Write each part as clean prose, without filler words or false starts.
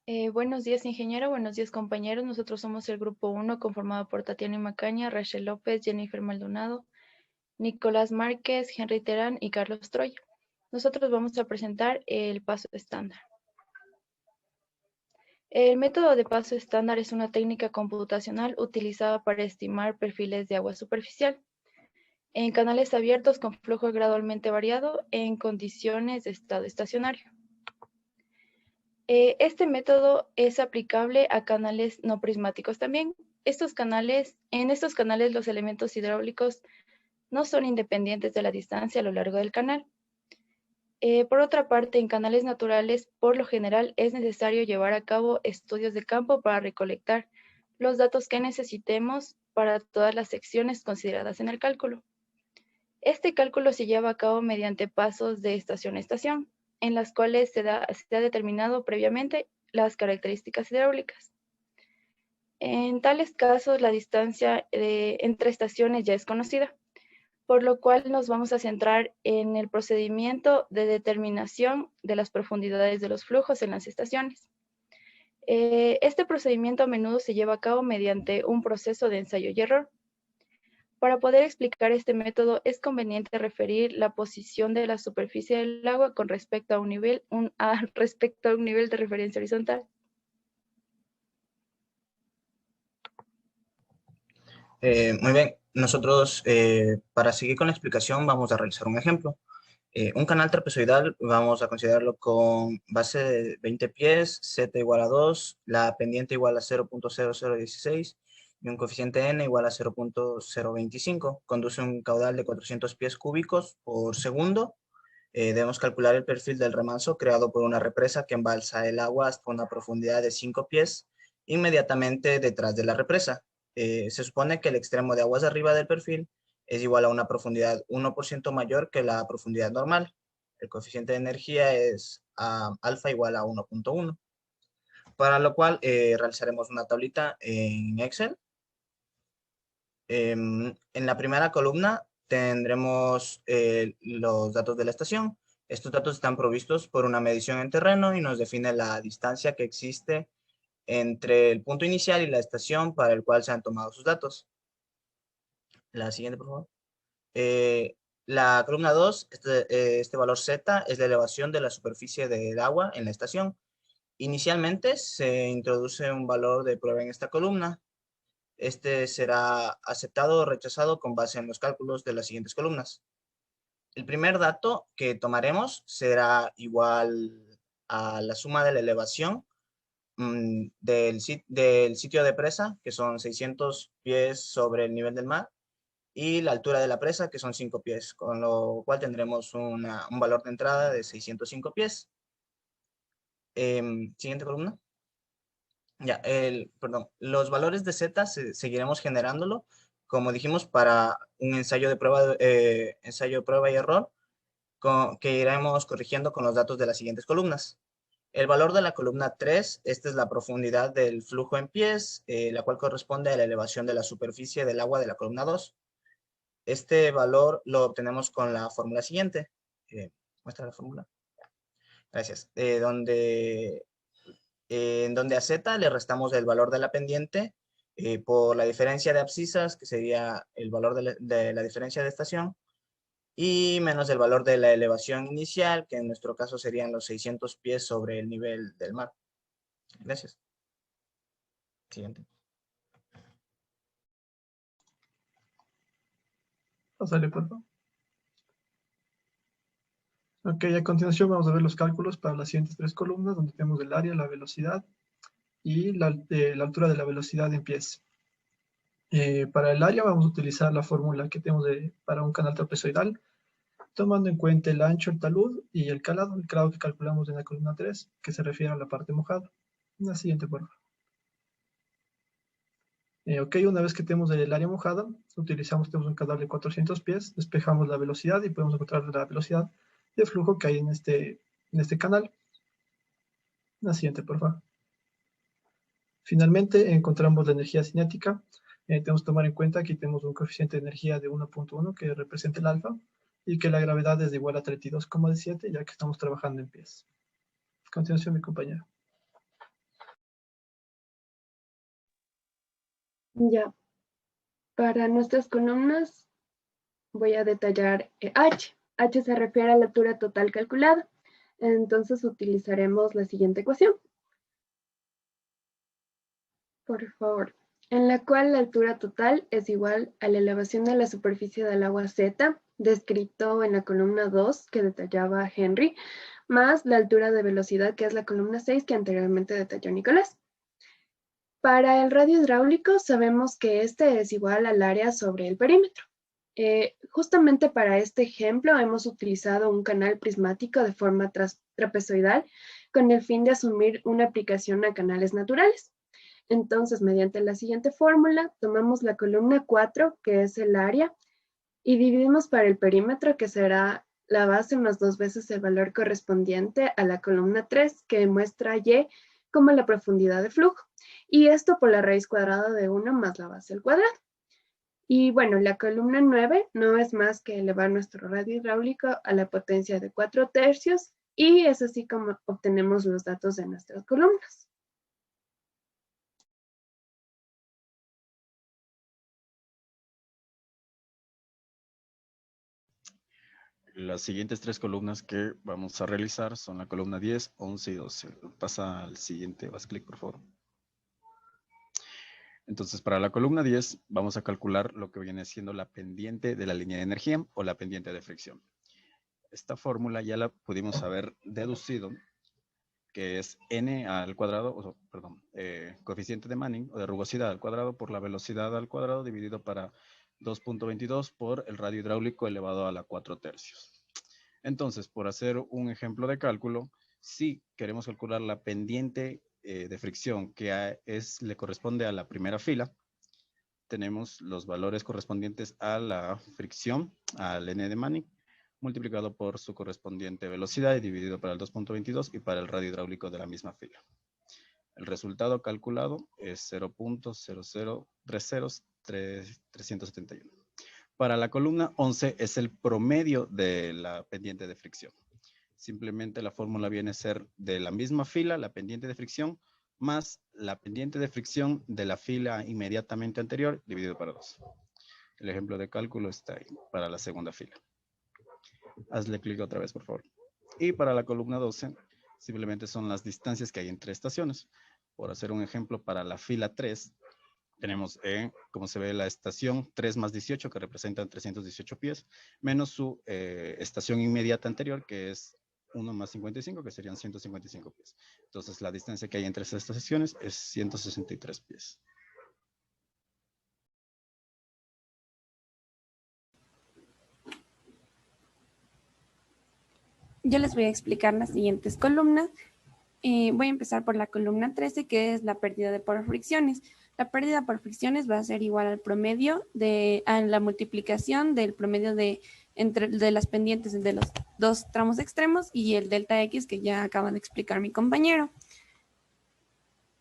Buenos días, ingeniero. Buenos días, compañeros. Nosotros somos el grupo 1, conformado por Tatiana Macaña, Rachel López, Jennifer Maldonado, Nicolás Márquez, Henry Terán y Carlos Troya. Nosotros vamos a presentar el paso estándar. El método de paso estándar es una técnica computacional utilizada para estimar perfiles de agua superficial en canales abiertos con flujo gradualmente variado en condiciones de estado estacionario. Este método es aplicable a canales no prismáticos también. En estos canales los elementos hidráulicos no son independientes de la distancia a lo largo del canal. Por otra parte, en canales naturales, por lo general, es necesario llevar a cabo estudios de campo para recolectar los datos que necesitemos para todas las secciones consideradas en el cálculo. Este cálculo se lleva a cabo mediante pasos de estación a estación, en las cuales se ha determinado previamente las características hidráulicas. En tales casos, la distancia entre estaciones ya es conocida, por lo cual nos vamos a centrar en el procedimiento de determinación de las profundidades de los flujos en las estaciones. Este procedimiento a menudo se lleva a cabo mediante un proceso de ensayo y error. Para poder explicar este método, es conveniente referir la posición de la superficie del agua con respecto a un nivel de referencia horizontal. Muy bien, nosotros para seguir con la explicación vamos a realizar un ejemplo. Un canal trapezoidal vamos a considerarlo con base de 20 pies, z igual a 2, la pendiente igual a 0.0016 y un coeficiente n igual a 0.025. Conduce un caudal de 400 pies cúbicos por segundo. Debemos calcular el perfil del remanso creado por una represa que embalsa el agua hasta una profundidad de 5 pies inmediatamente detrás de la represa. Se supone que el extremo de aguas arriba del perfil es igual a una profundidad 1% mayor que la profundidad normal. El coeficiente de energía es alfa igual a 1.1, para lo cual realizaremos una tablita en Excel. En la primera columna tendremos los datos de la estación. Estos datos están provistos por una medición en terreno y nos define la distancia que existe entre el punto inicial y la estación para el cual se han tomado sus datos. La siguiente, por favor. La columna 2, este valor Z, es la elevación de la superficie del agua en la estación. Inicialmente se introduce un valor de prueba en esta columna. Este será aceptado o rechazado con base en los cálculos de las siguientes columnas. El primer dato que tomaremos será igual a la suma de la elevación del sitio de presa, que son 600 pies sobre el nivel del mar, y la altura de la presa, que son 5 pies, con lo cual tendremos un valor de entrada de 605 pies. Siguiente columna. Ya, perdón, los valores de Z seguiremos generándolo, como dijimos, para un ensayo de prueba y error, que iremos corrigiendo con los datos de las siguientes columnas. El valor de la columna 3, esta es la profundidad del flujo en pies, la cual corresponde a la elevación de la superficie del agua de la columna 2. Este valor lo obtenemos con la fórmula siguiente. Muestra la fórmula. Gracias. En donde a Z le restamos el valor de la pendiente por la diferencia de abscisas, que sería el valor de la diferencia de estación, y menos el valor de la elevación inicial, que en nuestro caso serían los 600 pies sobre el nivel del mar. Gracias. Siguiente. Pásale, por favor. Ok, a continuación vamos a ver los cálculos para las siguientes tres columnas, donde tenemos el área, la velocidad y la altura de la velocidad en pies. Para el área vamos a utilizar la fórmula que tenemos para un canal trapezoidal, tomando en cuenta el ancho, el talud y el calado que calculamos en la columna 3, que se refiere a la parte mojada. La siguiente, por favor. Ok, una vez que tenemos el área mojada, tenemos un canal de 400 pies, despejamos la velocidad y podemos encontrar la velocidad de flujo que hay en este canal. La siguiente, por favor. Finalmente, encontramos la energía cinética. Tenemos que tomar en cuenta que tenemos un coeficiente de energía de 1.1 que representa el alfa y que la gravedad es igual a 32,17, ya que estamos trabajando en pies. A continuación, mi compañero. Ya, para nuestras columnas voy a detallar H. H se refiere a la altura total calculada. Entonces utilizaremos la siguiente ecuación. Por favor. En la cual la altura total es igual a la elevación de la superficie del agua Z, descrito en la columna 2 que detallaba Henry, más la altura de velocidad, que es la columna 6 que anteriormente detalló Nicolás. Para el radio hidráulico sabemos que este es igual al área sobre el perímetro. Justamente para este ejemplo hemos utilizado un canal prismático de forma trapezoidal con el fin de asumir una aplicación a canales naturales. Entonces, mediante la siguiente fórmula, tomamos la columna 4, que es el área, y dividimos para el perímetro, que será la base más 2 veces el valor correspondiente a la columna 3, que muestra Y como la profundidad de flujo. Y esto por la raíz cuadrada de 1 más la base al cuadrado. Y bueno, la columna 9 no es más que elevar nuestro radio hidráulico a la potencia de 4/3, y es así como obtenemos los datos de nuestras columnas. Las siguientes 3 columnas que vamos a realizar son la columna 10, 11 y 12. Pasa al siguiente, vas clic por favor. Entonces, para la columna 10 vamos a calcular lo que viene siendo la pendiente de la línea de energía o la pendiente de fricción. Esta fórmula ya la pudimos haber deducido, que es n al cuadrado, coeficiente de Manning o de rugosidad al cuadrado por la velocidad al cuadrado dividido para 2.22 por el radio hidráulico elevado a la 4/3. Entonces, por hacer un ejemplo de cálculo, si queremos calcular la pendiente de fricción que le corresponde a la primera fila, tenemos los valores correspondientes a la fricción, al n de Manning, multiplicado por su correspondiente velocidad y dividido para el 2.22 y para el radio hidráulico de la misma fila. El resultado calculado es 0.0030371. Para la columna 11 es el promedio de la pendiente de fricción. Simplemente la fórmula viene a ser de la misma fila, la pendiente de fricción, más la pendiente de fricción de la fila inmediatamente anterior, dividido para 2. El ejemplo de cálculo está ahí, para la segunda fila. Hazle clic otra vez, por favor. Y para la columna 12, simplemente son las distancias que hay entre estaciones. Por hacer un ejemplo, para la fila 3, tenemos, como se ve, la estación 3 más 18, que representan 318 pies, menos su estación inmediata anterior, que es 1 más 55, que serían 155 pies. Entonces, la distancia que hay entre estas estaciones es 163 pies. Yo les voy a explicar las siguientes columnas. Voy a empezar por la columna 13, que es la pérdida por fricciones. La pérdida por fricciones va a ser igual al promedio a la multiplicación del promedio de las pendientes de los dos tramos extremos y el delta X que ya acaba de explicar mi compañero.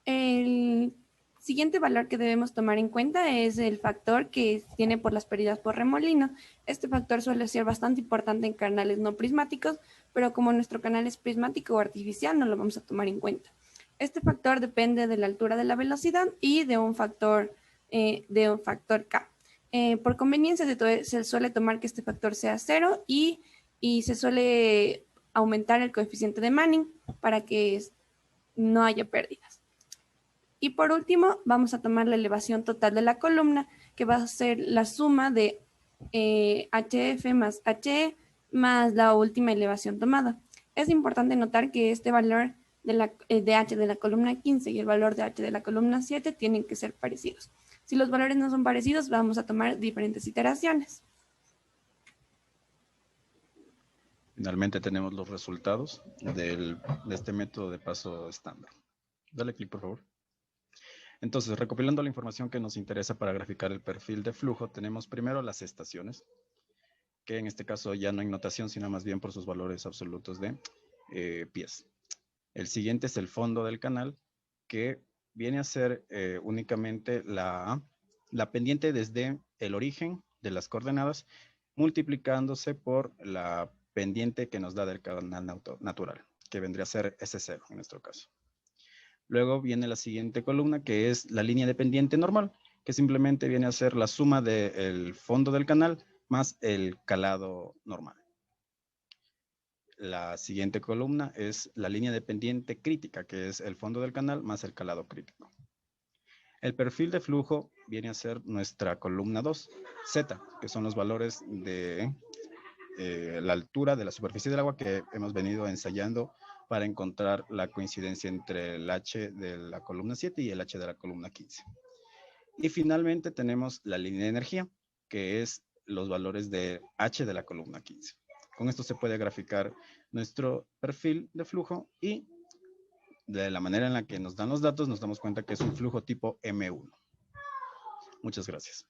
El siguiente valor que debemos tomar en cuenta es el factor que tiene por las pérdidas por remolino. Este factor suele ser bastante importante en canales no prismáticos, pero como nuestro canal es prismático o artificial, no lo vamos a tomar en cuenta. Este factor depende de la altura de la velocidad y de un factor K. Por conveniencia se suele tomar que este factor sea 0 y se suele aumentar el coeficiente de Manning para que no haya pérdidas. Y por último, vamos a tomar la elevación total de la columna, que va a ser la suma de HF más HE más la última elevación tomada. Es importante notar que este valor de H de la columna 15 y el valor de H de la columna 7 tienen que ser parecidos. Si los valores no son parecidos, vamos a tomar diferentes iteraciones. Finalmente tenemos los resultados de este método de paso estándar. Dale clic, por favor. Entonces, recopilando la información que nos interesa para graficar el perfil de flujo, tenemos primero las estaciones, que en este caso ya no hay notación, sino más bien por sus valores absolutos de pies. El siguiente es el fondo del canal, que viene a ser únicamente la pendiente desde el origen de las coordenadas, multiplicándose por la pendiente que nos da del canal natural, que vendría a ser S0 en nuestro caso. Luego viene la siguiente columna, que es la línea de pendiente normal, que simplemente viene a ser la suma del fondo del canal más el calado normal. La siguiente columna es la línea de pendiente crítica, que es el fondo del canal más el calado crítico. El perfil de flujo viene a ser nuestra columna 2, Z, que son los valores de la altura de la superficie del agua que hemos venido ensayando para encontrar la coincidencia entre el H de la columna 7 y el H de la columna 15. Y finalmente tenemos la línea de energía, que es los valores de H de la columna 15. Con esto se puede graficar nuestro perfil de flujo y de la manera en la que nos dan los datos nos damos cuenta que es un flujo tipo M1. Muchas gracias.